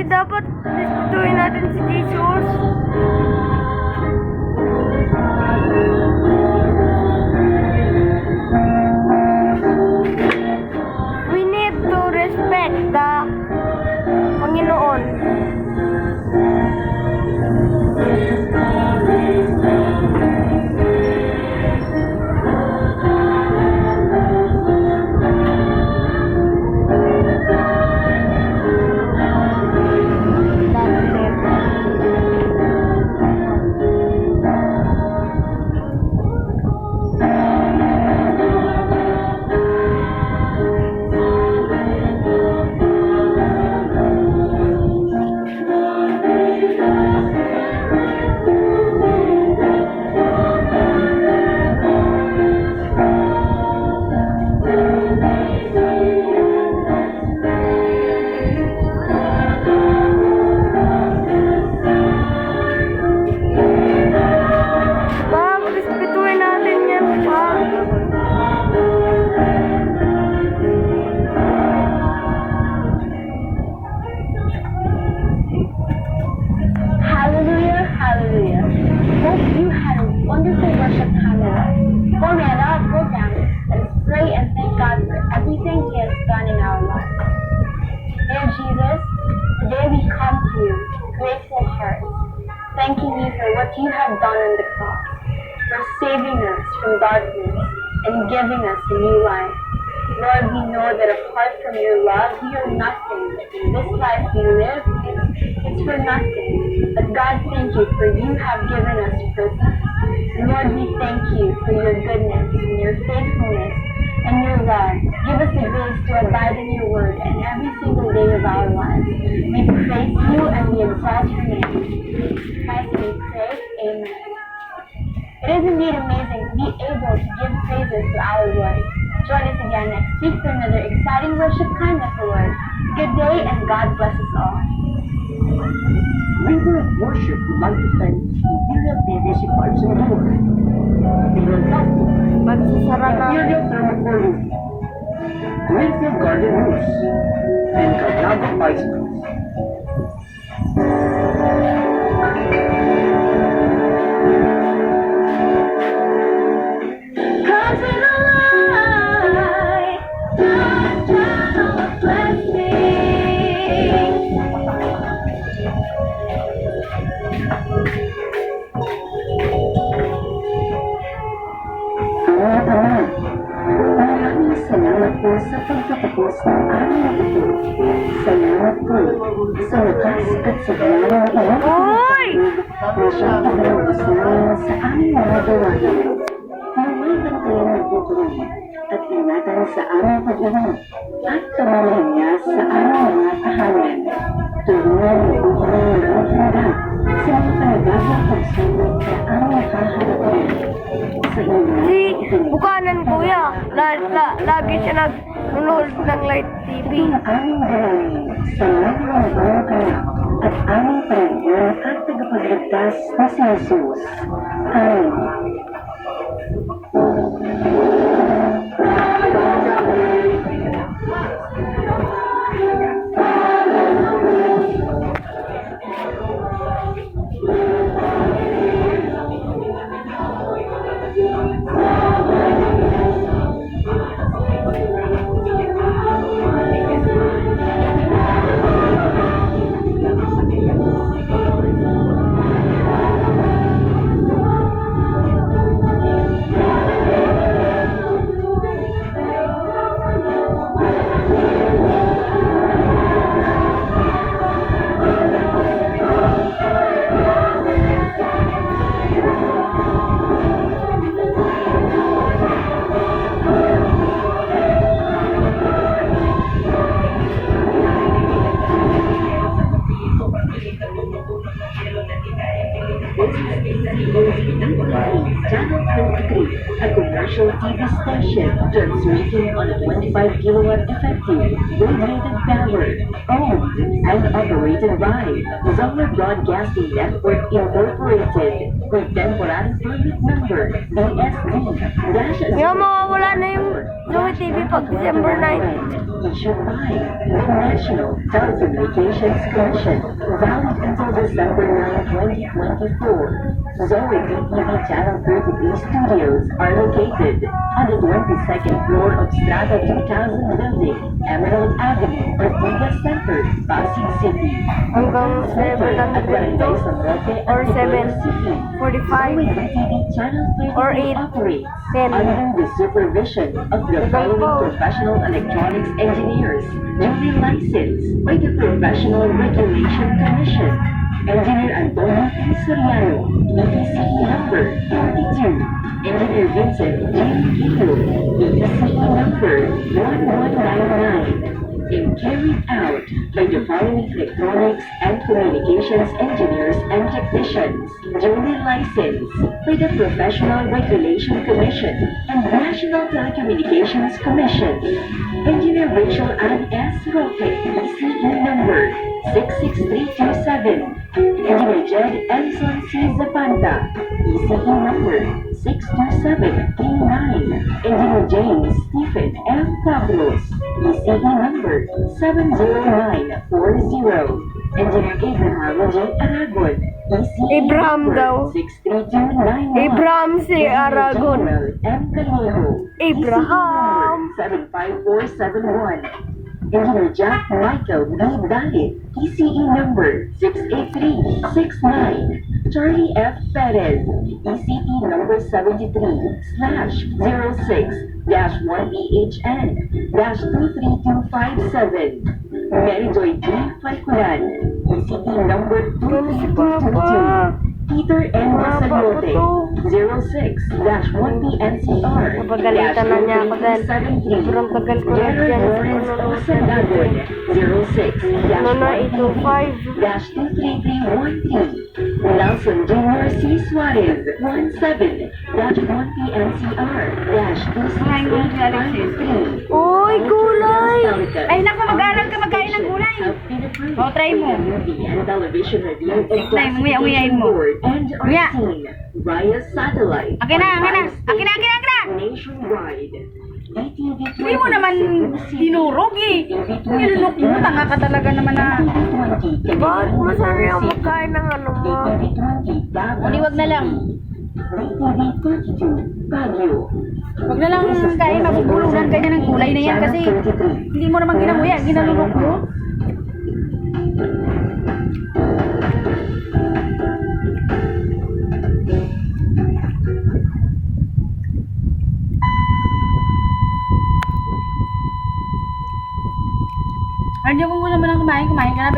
dapat respetuhin natin si Jesus. We need to respect the Panginoon. Wonderful worship time with us. Before we end our program, let us pray and thank God for everything He has done in our lives. Dear Jesus, today we come to you with grateful hearts, thanking you for what you have done on the cross, for saving us from darkness and giving us a new life. Lord, we know that apart from your love, we are nothing. In this life we live, it's for nothing. But God, thank you for you have given us purpose. And Lord, we thank you for your goodness and your faithfulness and your love. Give us the grace to abide in your word and every single day of our lives. We praise you and we exalt your name. In Christ we pray, amen. It is indeed amazing to be able to give praises to our Lord. Join us again next week for another exciting worship time with the Lord. Good day and God bless us all. Leader of worship would like to thank Imperial PVC Pipes and Doors, Imperial Plastic, Magsasara na. Imperial Thermocore Roof, Greenfield Garden Roofs, and Carnago Bicycles. Cause in the light, God's channel of blessing. Maraming salamat po sa pagtatapos ng aming natutulog. Salamat po sa lakas at sa galang ng Uy! na siyang paglalabas namin sa aming mga gawain. Naway bantayan ang tutulungan at ingatan sa aming pag-iwan at tumalahin niya sa aming mga tahanan. Tulungan ang buhay ng mga lahat sa mga panagagawang pagsubok na aming haharapin. Sa inyo, Si Bukanan kuya, lagi siya nanonood ng Light TV. aming maraming salamat ng bawat anak at aming Panginoon at tagapagligtas na si Jesus. Amen. commercial TV station transmitting on a 25 kilowatt effective radiated power, owned and operated by Zoller Broadcasting Network Incorporated with temporary permit number DSD-0. Yung mawawala na yung Zoe TV pag December 9. Issued by the National Telecommunications Commission, valid until December 9, 2024. Zoe TV Channel 33 studios are located on the 22nd floor of Strata 2000 building, Emerald Avenue, Ortigas Center, Pasig City. Hanggang 7 lang At Barangay San Roque, or Antipolo 7, City. 45 Zoe TV Channel 33 or 8, operates 10. under the supervision of the following professional electronics engineers duly licensed by the Professional Regulation Commission. Engineer Antonio P. Soriano, EPCE number 22. Engineer Vincent J. Kilo, EPCE number 1199. And carried out by the following electronics and communications engineers and technicians, duly licensed by the Professional Regulation Commission and National Telecommunications Commission. Engineer Rachel Ann S. Roque, ECE number 66327. Engineer Jed Enson C. Zapanta, ECE number 62739. Engineer James Stephen M. Pablos, ECE number 70940. Engineer Abraham J. Aragon, ECE Abraham number daw. 63291. Abraham si Aragon. General M. Calejo, Abraham. 75471. Engineer Jack Michael B. Dalit, ECE number 68369. Charlie F. Perez, ECE number 73/06-1BHN-23257. Mary Joy D. Falculan, ECE number 23222. Peter N. Masayote, 06-1BNCR. Napagalitan na niya ako dahil sobrang tagal ko na General dyan. Lawrence O. Sadagon, 06-1BNCR. Nelson Jr. C. Suarez, 17-1BNCR-26853. Uy, gulay! Ay, naku, mag-aaral ka magkain ng gulay. O, try mo. Try mo, nguya-nguyain mo. Nguya. Via satellite. Akin na, akin na. Akin na, akin na, akin na. Nationwide. Hindi mo naman dinurog eh. Nilunok mo, tanga ka talaga naman na. Bakit masarap ang magkain ng ano mo? Hindi, wag na lang. Wag na lang kain, mabubulugan ka niya ng gulay na yan kasi hindi mo naman ginanguya, ginalunok mo. Arjo, kung wala mo nang kumain ka na.